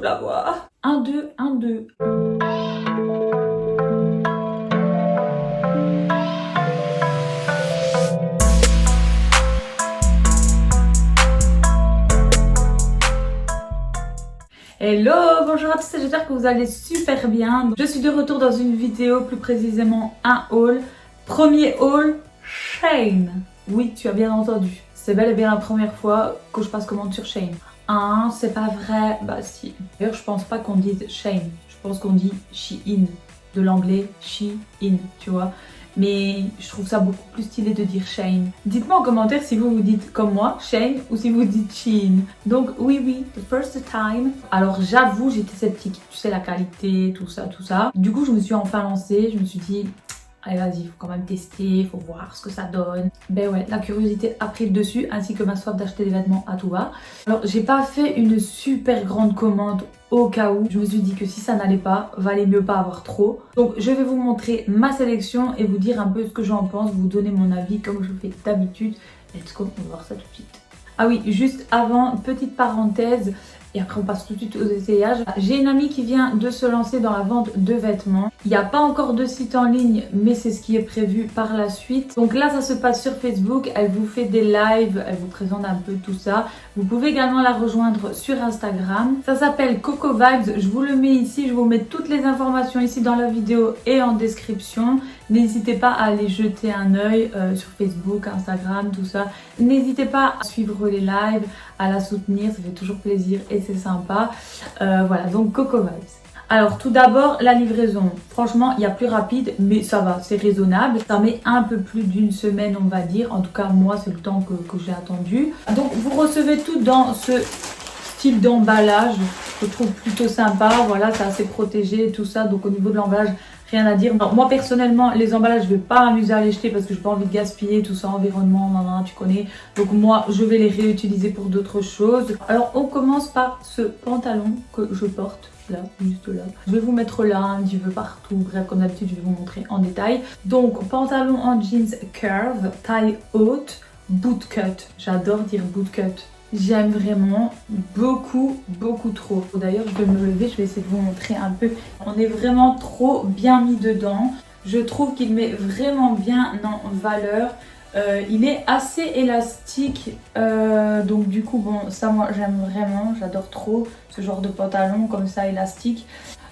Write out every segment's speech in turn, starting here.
la voix. 1, 2, 1, 2. Hello, bonjour à tous, j'espère que vous allez super bien. Je suis de retour dans une vidéo, plus précisément un haul. Premier haul, Shein. Oui, tu as bien entendu. C'est bel et bien la première fois que je passe commande sur Shein. Hein, c'est pas vrai? Bah si. D'ailleurs, je pense pas qu'on dise Shein. Je pense qu'on dit Shein. De l'anglais Shein, tu vois. Mais je trouve ça beaucoup plus stylé de dire Shein. Dites-moi en commentaire si vous dites comme moi, Shein, ou si vous dites Shein. Donc oui, the first time. Alors j'avoue, j'étais sceptique. Tu sais, la qualité, tout ça. Du coup, je me suis enfin lancée. Je me suis dit, allez vas-y, il faut quand même tester, il faut voir ce que ça donne. Ben ouais, la curiosité a pris le dessus, ainsi que ma soif d'acheter des vêtements à tout va. Alors j'ai pas fait une super grande commande au cas où. Je me suis dit que si ça n'allait pas, valait mieux pas avoir trop. Donc je vais vous montrer ma sélection et vous dire un peu ce que j'en pense, vous donner mon avis comme je fais d'habitude. Let's go, on va voir ça tout de suite. Ah oui, juste avant, petite parenthèse, et après on passe tout de suite aux essayages. J'ai une amie qui vient de se lancer dans la vente de vêtements. Il n'y a pas encore de site en ligne, mais c'est ce qui est prévu par la suite. Donc là, ça se passe sur Facebook. Elle vous fait des lives, elle vous présente un peu tout ça. Vous pouvez également la rejoindre sur Instagram. Ça s'appelle Coco Vibes. Je vous le mets ici. Je vous mets toutes les informations ici dans la vidéo et en description. N'hésitez pas à aller jeter un œil sur Facebook, Instagram, tout ça. N'hésitez pas à suivre les lives, à la soutenir. Ça fait toujours plaisir et c'est sympa. Voilà, donc Coco Vibes. Alors tout d'abord, la livraison. Franchement, il y a plus rapide, mais ça va, c'est raisonnable. Ça met un peu plus d'une semaine, on va dire. En tout cas, moi, c'est le temps que j'ai attendu. Donc, vous recevez tout dans ce style d'emballage. Je trouve plutôt sympa. Voilà, c'est assez protégé, tout ça. Donc, au niveau de l'emballage, rien à dire. Alors, moi, personnellement, les emballages, je ne vais pas m'amuser à les jeter parce que je n'ai pas envie de gaspiller tout ça, environnement, tu connais. Donc, moi, je vais les réutiliser pour d'autres choses. Alors, on commence par ce pantalon que je porte. Là, juste là. Je vais vous mettre là un petit peu partout. Bref, comme d'habitude, je vais vous montrer en détail. Donc, pantalon en jeans curve, taille haute, bootcut. J'adore dire bootcut. J'aime vraiment beaucoup trop. D'ailleurs, je vais me lever, je vais essayer de vous montrer un peu. On est vraiment trop bien mis dedans. Je trouve qu'il met vraiment bien en valeur. Il est assez élastique, donc du coup bon, ça moi j'aime vraiment, j'adore trop ce genre de pantalon comme ça élastique.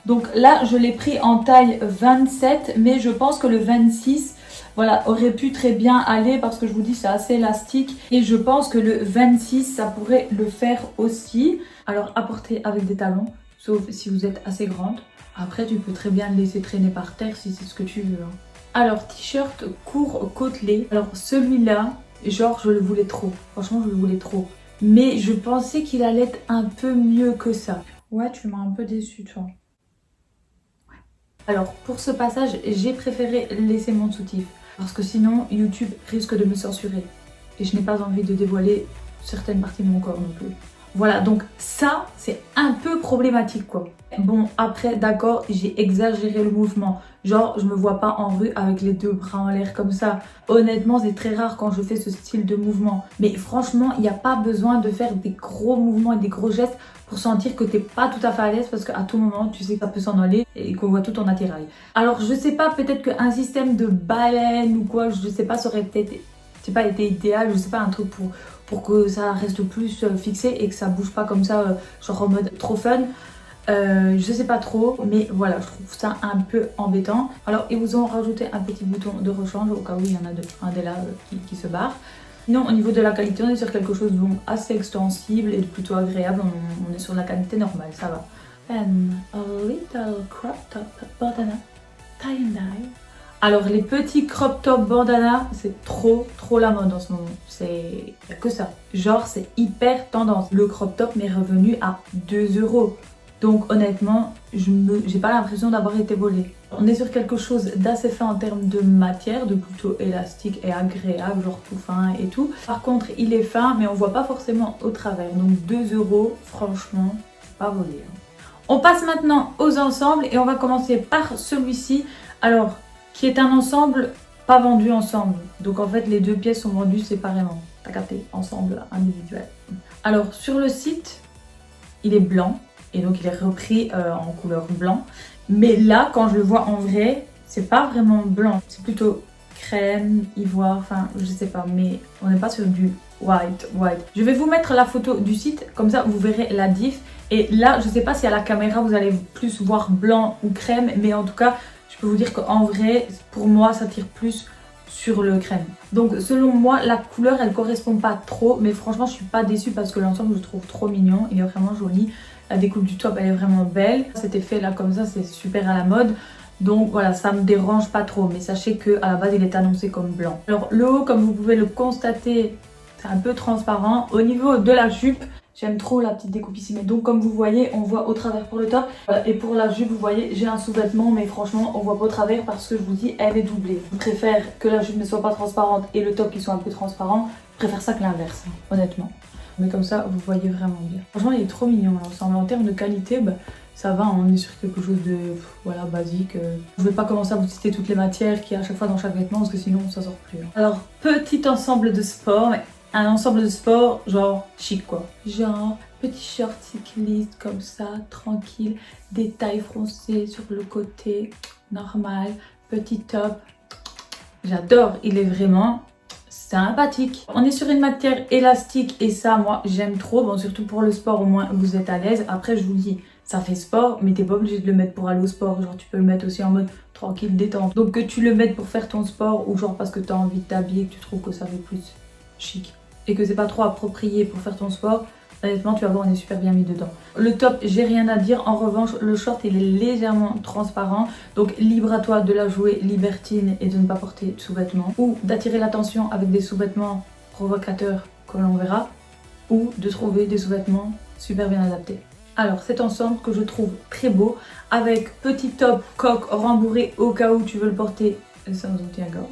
Donc là je l'ai pris en taille 27, mais je pense que le 26 voilà, aurait pu très bien aller parce que je vous dis c'est assez élastique et je pense que le 26 ça pourrait le faire aussi. Alors à porter avec des talons, sauf si vous êtes assez grande. Après tu peux très bien le laisser traîner par terre si c'est ce que tu veux. Alors, t-shirt court côtelé. Alors, celui-là, genre, je le voulais trop. Franchement, je le voulais trop. Mais je pensais qu'il allait être un peu mieux que ça. Ouais, tu m'as un peu déçue, toi. Ouais. Alors, pour ce passage, j'ai préféré laisser mon soutif. Parce que sinon, YouTube risque de me censurer. Et je n'ai pas envie de dévoiler certaines parties de mon corps non plus. Voilà, donc ça, c'est un peu problématique, quoi. Bon, après, d'accord, j'ai exagéré le mouvement. Genre, je me vois pas en rue avec les deux bras en l'air comme ça. Honnêtement, c'est très rare quand je fais ce style de mouvement. Mais franchement, il n'y a pas besoin de faire des gros mouvements et des gros gestes pour sentir que t'es pas tout à fait à l'aise parce qu'à tout moment, tu sais que ça peut s'en aller et qu'on voit tout ton attirail. Alors, je sais pas, peut-être qu'un système de baleine ou quoi, je sais pas, ça aurait peut-être, c'est pas été idéal, je sais pas, un truc pour que ça reste plus fixé et que ça bouge pas comme ça, genre en mode trop fun. Je sais pas trop, mais voilà, je trouve ça un peu embêtant. Alors, ils vous ont rajouté un petit bouton de rechange au cas où il y en a un des là qui se barre. Sinon, au niveau de la qualité, on est sur quelque chose de assez extensible et de plutôt agréable. On est sur la qualité normale, ça va. And a little crop top bandana tie and dye. Alors, les petits crop top bandana, c'est trop la mode en ce moment. Il n'y a que ça. Genre, c'est hyper tendance. Le crop top m'est revenu à 2 €. Donc honnêtement, j'ai pas l'impression d'avoir été volée. On est sur quelque chose d'assez fin en termes de matière, de plutôt élastique et agréable, genre tout fin et tout. Par contre, il est fin, mais on voit pas forcément au travers. Donc 2 €, franchement, c'est pas volé. On passe maintenant aux ensembles et on va commencer par celui-ci. Alors, qui est un ensemble pas vendu ensemble. Donc en fait, les deux pièces sont vendues séparément. T'as capté, ensemble, individuel. Alors, sur le site, il est blanc. et donc il est repris en couleur blanc. Mais là, quand je le vois en vrai, c'est pas vraiment blanc, c'est plutôt crème, ivoire, enfin je sais pas, mais on n'est pas sur du white. Je vais vous mettre la photo du site, comme ça vous verrez la diff. Et là, je sais pas si à la caméra vous allez plus voir blanc ou crème, mais en tout cas, je peux vous dire qu'en vrai, pour moi, ça tire plus sur le crème. Donc selon moi, la couleur, elle correspond pas trop, mais franchement, je suis pas déçue parce que l'ensemble, je le trouve trop mignon, il est vraiment joli. La découpe du top, elle est vraiment belle. Cet effet là, comme ça, c'est super à la mode. Donc voilà, ça me dérange pas trop, mais sachez que à la base il est annoncé comme blanc. Alors le haut, comme vous pouvez le constater, c'est un peu transparent. Au niveau de la jupe, j'aime trop la petite découpe ici, mais donc comme vous voyez, on voit au travers pour le top. Et pour la jupe, vous voyez, j'ai un sous-vêtement, mais franchement, on voit pas au travers parce que je vous dis, elle est doublée. Je préfère que la jupe ne soit pas transparente et le top qui soit un peu transparent. Je préfère ça que l'inverse, honnêtement. Mais comme ça, vous voyez vraiment bien. Franchement, il est trop mignon l'ensemble. En termes de qualité, ça va, on est sur quelque chose de voilà, basique. Je vais pas commencer à vous citer toutes les matières qu'il y a à chaque fois dans chaque vêtement parce que sinon ça sort plus. Alors, petit ensemble de sport, mais un ensemble de sport genre chic quoi. Genre petit short cycliste comme ça, tranquille, des tailles froncées sur le côté, normal, petit top. J'adore, il est vraiment sympathique. On est sur une matière élastique et ça, moi, j'aime trop. Bon, surtout pour le sport, au moins, vous êtes à l'aise. Après, je vous dis, ça fait sport, mais t'es pas obligé de le mettre pour aller au sport. Genre, tu peux le mettre aussi en mode tranquille, détente. Donc, que tu le mettes pour faire ton sport ou genre parce que t'as envie de t'habiller, que tu trouves que ça fait plus chic et que c'est pas trop approprié pour faire ton sport, honnêtement, tu vas voir, on est super bien mis dedans. Le top, j'ai rien à dire. En revanche, le short, il est légèrement transparent. Donc, libre à toi de la jouer libertine et de ne pas porter de sous-vêtements. Ou d'attirer l'attention avec des sous-vêtements provocateurs, comme l'on verra. Ou de trouver des sous-vêtements super bien adaptés. Alors, cet ensemble que je trouve très beau, avec petit top, coque rembourré au cas où tu veux le porter sans soutien-gorge.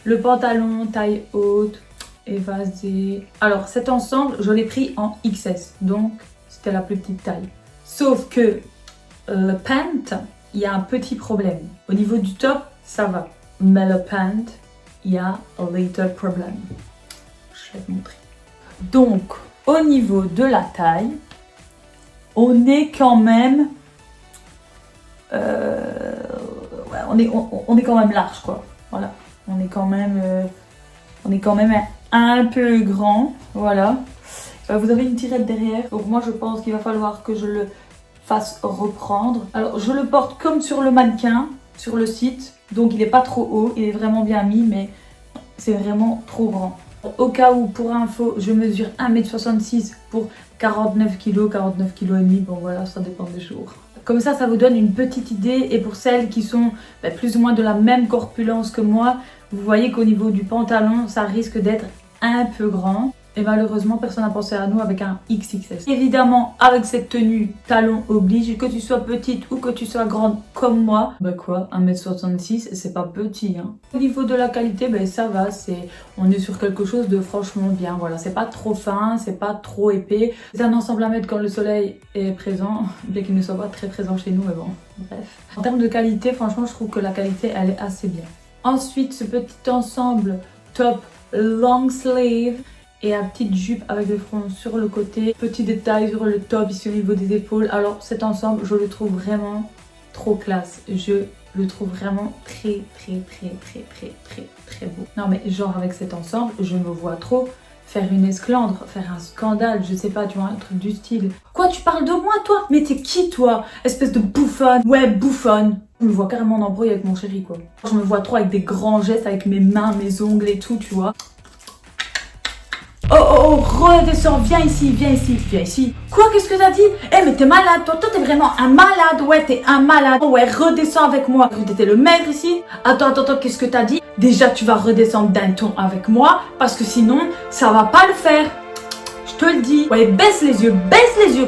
Le pantalon, taille haute, évasé. Alors cet ensemble, je l'ai pris en XS, donc c'était la plus petite taille. Sauf que le pant, il y a un petit problème. Au niveau du top, ça va. Mais le pant, il y a un little problem. Je vais te montrer. Donc, au niveau de la taille, on est quand même... ouais, on est quand même large, quoi. Voilà. On est quand même un peu grand, voilà. Vous avez une tirette derrière, donc moi je pense qu'il va falloir que je le fasse reprendre. Alors je le porte comme sur le mannequin, sur le site, donc il n'est pas trop haut, il est vraiment bien mis, mais c'est vraiment trop grand. Au cas où, pour info, je mesure 1m66 pour 49 kg, 49 kg et demi, bon voilà, ça dépend des jours. Comme ça vous donne une petite idée, et pour celles qui sont plus ou moins de la même corpulence que moi, vous voyez qu'au niveau du pantalon, ça risque d'être un peu grand. Et malheureusement, personne n'a pensé à nous avec un XXS. Évidemment, avec cette tenue, talon oblige, que tu sois petite ou que tu sois grande comme moi. Bah quoi, 1m66, c'est pas petit, hein. Au niveau de la qualité, ça va, on est sur quelque chose de franchement bien. Voilà, c'est pas trop fin, c'est pas trop épais. C'est un ensemble à mettre quand le soleil est présent, bien qu'il ne soit pas très présent chez nous, mais bon, bref. En termes de qualité, franchement, je trouve que la qualité, elle est assez bien. Ensuite, ce petit ensemble top long sleeve et une petite jupe avec le front sur le côté. Petit détail sur le top ici au niveau des épaules. Alors cet ensemble, je le trouve vraiment trop classe. Je le trouve vraiment très beau. Non mais genre avec cet ensemble, je me vois trop faire une esclandre, faire un scandale, je sais pas, tu vois, un truc du style. Quoi, tu parles de moi toi? Mais t'es qui toi? Espèce de bouffonne. Ouais, bouffonne. Je me vois carrément en embrouille avec mon chéri quoi. Je me vois trop avec des grands gestes, avec mes mains, mes ongles et tout, tu vois. Oh, redescends, viens ici. Quoi, qu'est-ce que t'as dit? Eh, mais t'es malade, toi t'es vraiment un malade, ouais, t'es un malade. Oh, ouais, redescends avec moi. T'étais le maître ici. Attends, qu'est-ce que t'as dit? Déjà, tu vas redescendre d'un ton avec moi, parce que sinon, ça va pas le faire. Je te le dis. Ouais, baisse les yeux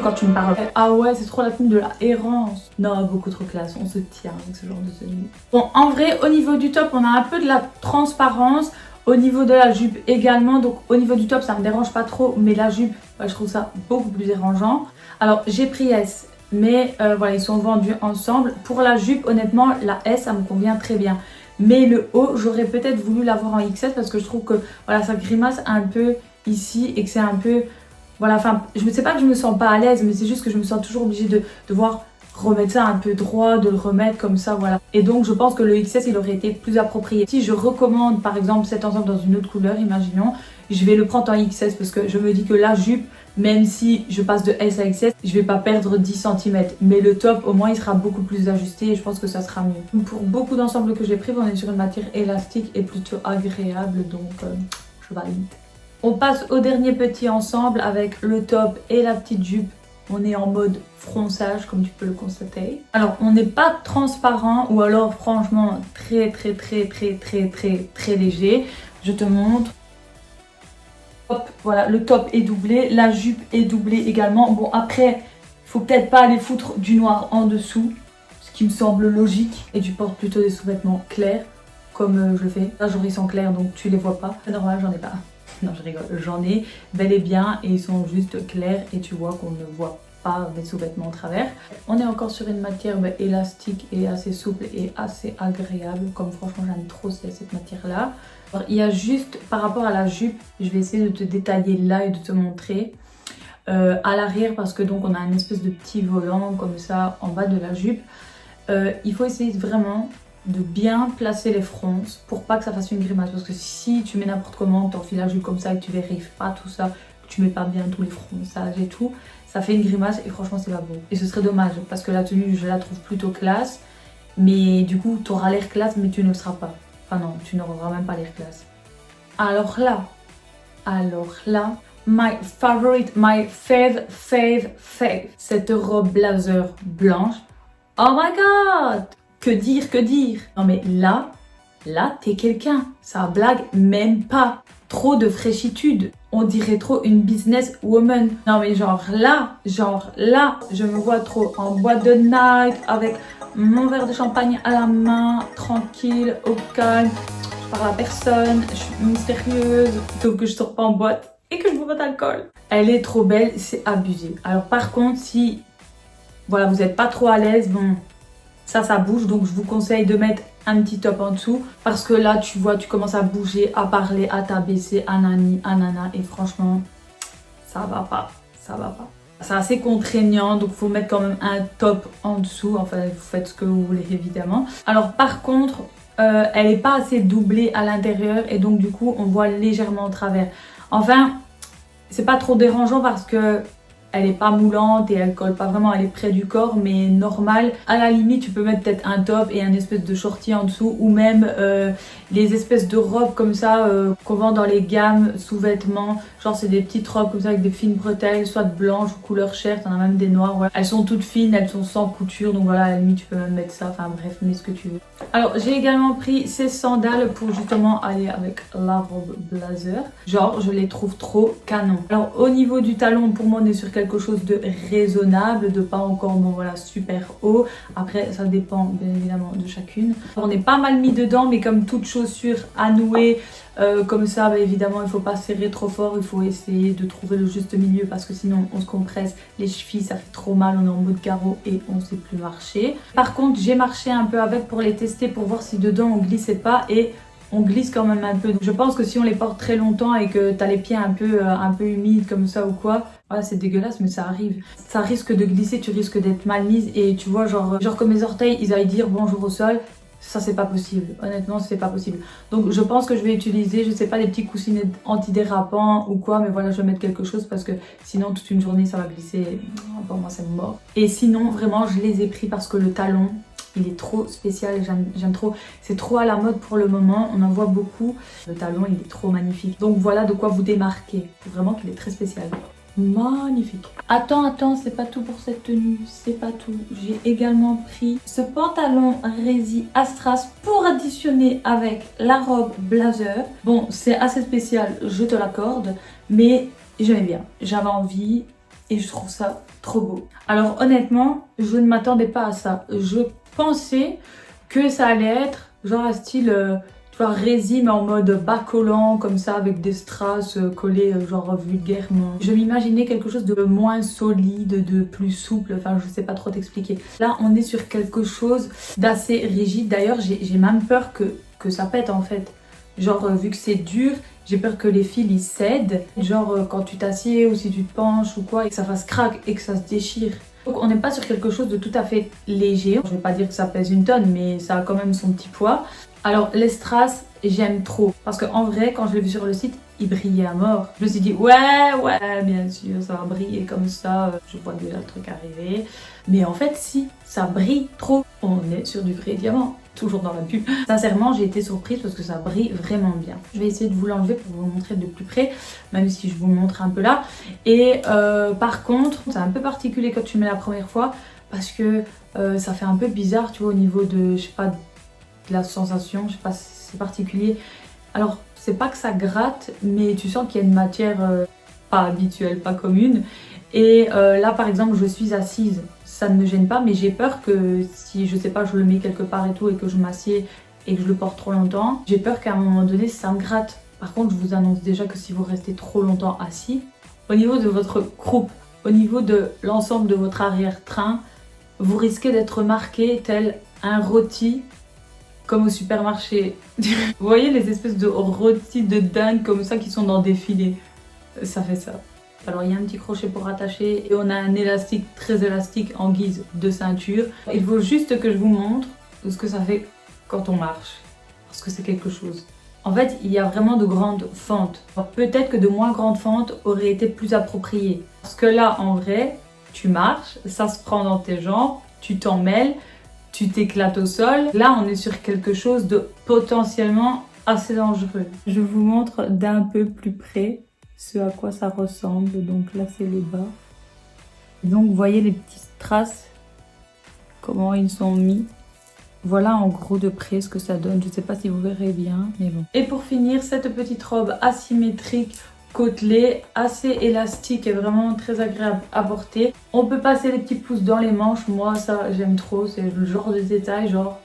quand tu me parles. Ah ouais, c'est trop la tenue de la errance. Non, beaucoup trop classe, on se tient avec ce genre de tenue. Bon, en vrai, au niveau du top, on a un peu de la transparence. Au niveau de la jupe également, donc au niveau du top ça me dérange pas trop, mais la jupe, je trouve ça beaucoup plus dérangeant. Alors j'ai pris S, mais voilà, ils sont vendus ensemble. Pour la jupe, honnêtement, la S ça me convient très bien. Mais le haut, j'aurais peut-être voulu l'avoir en XS parce que je trouve que voilà, ça grimace un peu ici et que c'est un peu Voilà, enfin, je ne sais pas que je me sens pas à l'aise, mais c'est juste que je me sens toujours obligée de devoir remettre ça un peu droit, de le remettre comme ça, voilà. Et donc je pense que le XS il aurait été plus approprié. Si je recommande par exemple cet ensemble dans une autre couleur, imaginons, je vais le prendre en XS parce que je me dis que la jupe, même si je passe de S à XS, je vais pas perdre 10 cm. Mais le top au moins il sera beaucoup plus ajusté et je pense que ça sera mieux. Pour beaucoup d'ensembles que j'ai pris, on est sur une matière élastique et plutôt agréable, donc je valide. On passe au dernier petit ensemble avec le top et la petite jupe. On est en mode fronçage comme tu peux le constater. Alors on n'est pas transparent ou alors franchement très léger. Je te montre. Hop, voilà, le top est doublé, la jupe est doublée également. Bon après, il faut peut-être pas aller foutre du noir en dessous, ce qui me semble logique. Et tu portes plutôt des sous-vêtements clairs comme je le fais. Là j'aurais ils sont clairs donc tu les vois pas. C'est normal, j'en ai pas. Non, je rigole, j'en ai bel et bien et ils sont juste clairs et tu vois qu'on ne voit pas mes sous-vêtements au travers. On est encore sur une matière élastique et assez souple et assez agréable, comme franchement j'aime trop cette matière-là. Il y a juste par rapport à la jupe, je vais essayer de te détailler là et de te montrer à l'arrière parce que donc on a une espèce de petit volant comme ça en bas de la jupe. Il faut essayer vraiment de bien placer les fronces pour pas que ça fasse une grimace, parce que si tu mets n'importe comment, t'enfiles la jupe comme ça et que tu vérifies pas tout ça, que tu mets pas bien tous les fronçages et tout, ça fait une grimace et franchement c'est pas beau. Et ce serait dommage parce que la tenue je la trouve plutôt classe, mais du coup tu auras l'air classe mais tu ne le seras pas. Enfin non, tu n'auras même pas l'air classe. Alors là, my favorite, my fave, cette robe blazer blanche. Oh my god! Que dire? Non mais là, t'es quelqu'un. Ça blague même pas. Trop de fraîchitude. On dirait trop une business woman. Non mais genre là, je me vois trop en boîte de night avec mon verre de champagne à la main, tranquille, au calme. Je parle à personne, je suis mystérieuse, sauf que je sors pas en boîte et que je bois pas d'alcool. Elle est trop belle, c'est abusé. Alors par contre, si voilà, vous n'êtes pas trop à l'aise, bon... Ça bouge, donc je vous conseille de mettre un petit top en dessous parce que là tu vois tu commences à bouger, à parler, à t'abaisser, à nani, à nana et franchement ça va pas. C'est assez contraignant donc il faut mettre quand même un top en dessous, enfin vous faites ce que vous voulez évidemment. Alors par contre elle est pas assez doublée à l'intérieur et donc du coup on voit légèrement au travers. Enfin c'est pas trop dérangeant parce que elle est pas moulante et elle colle pas vraiment, elle est près du corps mais normal. À la limite tu peux mettre peut-être un top et un espèce de shorty en dessous ou même les espèces de robes comme ça qu'on vend dans les gammes sous-vêtements. Genre c'est des petites robes comme ça avec des fines bretelles, soit blanches ou couleur chair, t'en as même des noires. Voilà. Elles sont toutes fines, elles sont sans couture donc voilà à la limite tu peux même mettre ça, enfin bref mets ce que tu veux. Alors j'ai également pris ces sandales pour justement aller avec la robe blazer. Genre je les trouve trop canon. Alors au niveau du talon pour moi on est sur quelque chose de raisonnable, de pas encore bon voilà super haut. Après ça dépend bien évidemment de chacune. On est pas mal mis dedans mais comme toute chaussure à nouer comme ça bah, évidemment il faut pas serrer trop fort, il faut essayer de trouver le juste milieu parce que sinon on se compresse les chevilles, ça fait trop mal, on est en mode carreau et on sait plus marcher. Par contre j'ai marché un peu avec pour les tester pour voir si dedans on glissait pas et on glisse quand même un peu. Donc je pense que si on les porte très longtemps et que t'as les pieds un peu humides comme ça ou quoi, voilà, c'est dégueulasse mais ça arrive. Ça risque de glisser, tu risques d'être mal mise et tu vois genre que mes orteils ils aillent dire bonjour au sol. Ça c'est pas possible, honnêtement c'est pas possible. Donc je pense que je vais utiliser, je sais pas, des petits coussinets antidérapants ou quoi, mais voilà je vais mettre quelque chose parce que sinon toute une journée ça va glisser, pour moi c'est mort. Et sinon vraiment je les ai pris parce que le talon il est trop spécial, j'aime trop, c'est trop à la mode pour le moment, on en voit beaucoup. Le talon il est trop magnifique, donc voilà de quoi vous démarquer, vraiment qu'il est très spécial. Magnifique. Attends, c'est pas tout pour cette tenue, c'est pas tout. J'ai également pris ce pantalon Resi Astras pour additionner avec la robe blazer. Bon, c'est assez spécial, je te l'accorde, mais j'aimais bien, j'avais envie et je trouve ça trop beau. Alors honnêtement, je ne m'attendais pas à ça. Je pensais que ça allait être genre un style... tu vois, résine en mode bas collant comme ça avec des strass collés genre vulgairement. Je m'imaginais quelque chose de moins solide, de plus souple, enfin je sais pas trop t'expliquer. Là on est sur quelque chose d'assez rigide, d'ailleurs j'ai même peur que ça pète en fait. Genre vu que c'est dur, j'ai peur que les fils ils cèdent. Genre quand tu t'assieds ou si tu te penches ou quoi et que ça fasse craque et que ça se déchire. Donc on n'est pas sur quelque chose de tout à fait léger. Je vais pas dire que ça pèse une tonne mais ça a quand même son petit poids. Alors les strass j'aime trop parce qu'en vrai quand je l'ai vu sur le site il brillait à mort. Je me suis dit ouais bien sûr ça va briller comme ça. Je vois déjà le truc arriver. Mais en fait si ça brille trop. On est sur du vrai diamant. Toujours dans la pub. Sincèrement, j'ai été surprise parce que ça brille vraiment bien. Je vais essayer de vous l'enlever pour vous montrer de plus près, même si je vous le montre un peu là. Et par contre, c'est un peu particulier quand tu mets la première fois parce que ça fait un peu bizarre, tu vois, au niveau de, je sais pas, de la sensation, je sais pas, c'est particulier. Alors, c'est pas que ça gratte, mais tu sens qu'il y a une matière pas habituelle, pas commune. Et là, par exemple, je suis assise. Ça ne me gêne pas, mais j'ai peur que si, je sais pas, je le mets quelque part et tout et que je m'assieds et que je le porte trop longtemps, j'ai peur qu'à un moment donné, ça me gratte. Par contre, je vous annonce déjà que si vous restez trop longtemps assis, au niveau de votre croupe, au niveau de l'ensemble de votre arrière-train, vous risquez d'être marqué tel un rôti comme au supermarché. Vous voyez les espèces de rôtis de dingue comme ça qui sont dans des filets? Ça fait ça. Alors il y a un petit crochet pour attacher et on a un élastique très élastique en guise de ceinture. Il faut juste que je vous montre ce que ça fait quand on marche, parce que c'est quelque chose. En fait, il y a vraiment de grandes fentes. Peut-être que de moins grandes fentes auraient été plus appropriées. Parce que là, en vrai, tu marches, ça se prend dans tes jambes, tu t'en mêles, tu t'éclates au sol. Là, on est sur quelque chose de potentiellement assez dangereux. Je vous montre d'un peu plus près ce à quoi ça ressemble. Donc là c'est le bas. Donc vous voyez les petites traces, comment ils sont mis. Voilà en gros de près ce que ça donne. Je ne sais pas si vous verrez bien, mais bon. Et pour finir, cette petite robe asymétrique côtelée, assez élastique et vraiment très agréable à porter. On peut passer les petits pouces dans les manches. Moi ça j'aime trop, c'est le genre de détail, genre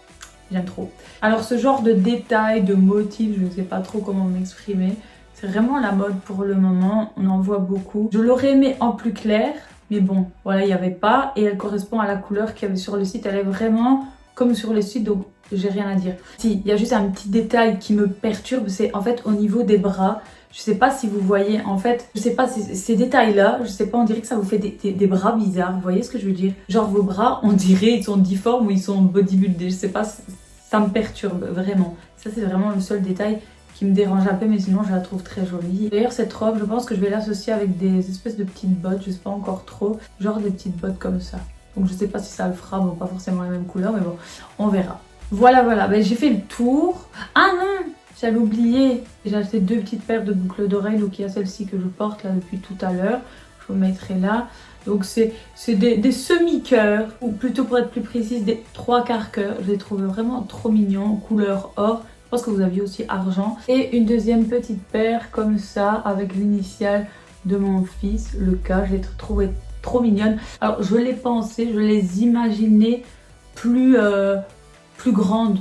j'aime trop. Alors ce genre de détail, de motif, je ne sais pas trop comment m'exprimer. C'est vraiment la mode pour le moment, on en voit beaucoup. Je l'aurais aimé en plus clair, mais bon, voilà, il n'y avait pas. Et elle correspond à la couleur qu'il y avait sur le site. Elle est vraiment comme sur le site, donc j'ai rien à dire. Si, il y a juste un petit détail qui me perturbe, c'est en fait au niveau des bras. Je sais pas si vous voyez, en fait, je sais pas, ces détails-là, je sais pas, on dirait que ça vous fait des bras bizarres. Vous voyez ce que je veux dire? Genre vos bras, on dirait, ils sont difformes ou ils sont bodybuildés. Je sais pas, ça me perturbe vraiment. Ça, c'est vraiment le seul détail qui me dérange un peu, mais sinon je la trouve très jolie. D'ailleurs cette robe, je pense que je vais l'associer avec des espèces de petites bottes, je sais pas encore trop, genre des petites bottes comme ça. Donc je sais pas si ça le fera, bon pas forcément la même couleur, mais bon, on verra. Voilà, ben, j'ai fait le tour. Ah non, j'avais oublié, j'ai acheté 2 petites paires de boucles d'oreilles, donc il y a celle-ci que je porte là depuis tout à l'heure, je vous mettrai là. Donc c'est des semi-cœurs, ou plutôt pour être plus précise, des 3/4 cœurs. Je les trouve vraiment trop mignons, couleur or. Je pense que vous aviez aussi argent. Et une deuxième petite paire comme ça avec l'initiale de mon fils, le K. Je l'ai trouvé trop mignonne. Alors je l'ai pensé, je les imaginais plus grandes.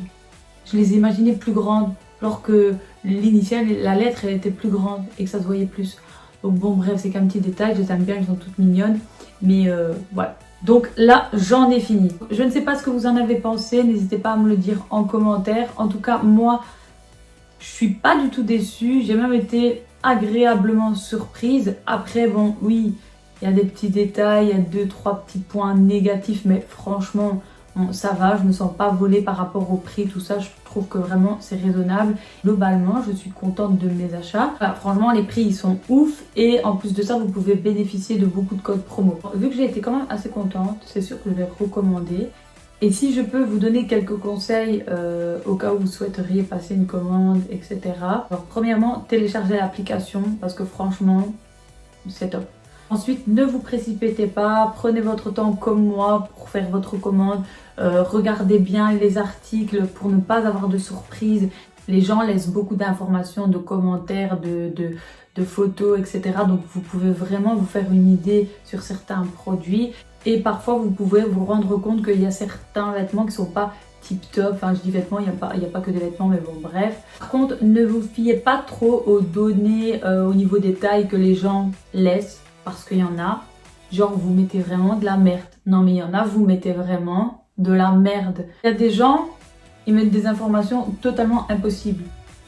Je les imaginais plus grandes. Alors que l'initiale, la lettre, elle était plus grande et que ça se voyait plus. Donc bon bref, c'est qu'un petit détail. Je les aime bien, elles sont toutes mignonnes. Mais voilà. Donc là, j'en ai fini. Je ne sais pas ce que vous en avez pensé, n'hésitez pas à me le dire en commentaire. En tout cas, moi, je suis pas du tout déçue. J'ai même été agréablement surprise. Après, bon, oui, il y a des petits détails, il y a 2-3 petits points négatifs, mais franchement, bon, ça va, je me sens pas volée par rapport au prix, tout ça. Je trouve que vraiment c'est raisonnable. Globalement, je suis contente de mes achats. Enfin, franchement, les prix ils sont ouf et en plus de ça, vous pouvez bénéficier de beaucoup de codes promo. Vu que j'ai été quand même assez contente, c'est sûr que je vais recommander. Et si je peux vous donner quelques conseils au cas où vous souhaiteriez passer une commande, etc. Alors premièrement, téléchargez l'application parce que franchement, c'est top. Ensuite, ne vous précipitez pas, prenez votre temps comme moi pour faire votre commande. Regardez bien les articles pour ne pas avoir de surprises. Les gens laissent beaucoup d'informations, de commentaires, de photos, etc. Donc vous pouvez vraiment vous faire une idée sur certains produits. Et parfois vous pouvez vous rendre compte qu'il y a certains vêtements qui ne sont pas tip top. Enfin je dis vêtements, il n'y a pas que des vêtements, mais bon bref. Par contre, ne vous fiez pas trop aux données au niveau des tailles que les gens laissent. Parce qu'il y en a, genre vous mettez vraiment de la merde. Non mais il y en a, vous mettez vraiment de la merde. Il y a des gens, ils mettent des informations totalement impossibles.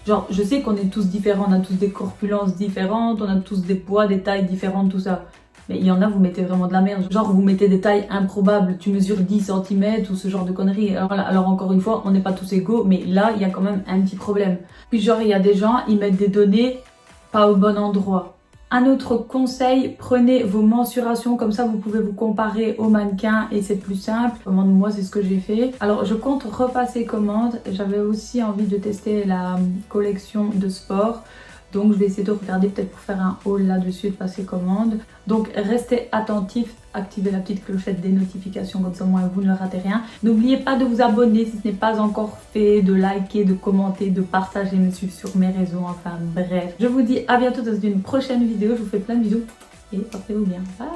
Genre, je sais qu'on est tous différents, on a tous des corpulences différentes, on a tous des poids, des tailles différentes, tout ça. Mais il y en a, vous mettez vraiment de la merde. Genre, vous mettez des tailles improbables, tu mesures 10 centimètres ou ce genre de conneries. Alors, voilà. Alors encore une fois, on n'est pas tous égaux, mais là, il y a quand même un petit problème. Puis genre, il y a des gens, ils mettent des données pas au bon endroit. Un autre conseil, prenez vos mensurations, comme ça vous pouvez vous comparer au mannequin et c'est plus simple. Moi, c'est ce que j'ai fait. Alors, je compte repasser commande. J'avais aussi envie de tester la collection de sport. Donc, je vais essayer de regarder peut-être pour faire un haul là-dessus et de passer commande. Donc, restez attentifs, activez la petite clochette des notifications, comme ça, moi, vous ne ratez rien. N'oubliez pas de vous abonner si ce n'est pas encore fait, de liker, de commenter, de partager, me suivre sur mes réseaux, enfin bref. Je vous dis à bientôt dans une prochaine vidéo. Je vous fais plein de bisous et portez-vous bien. Bye!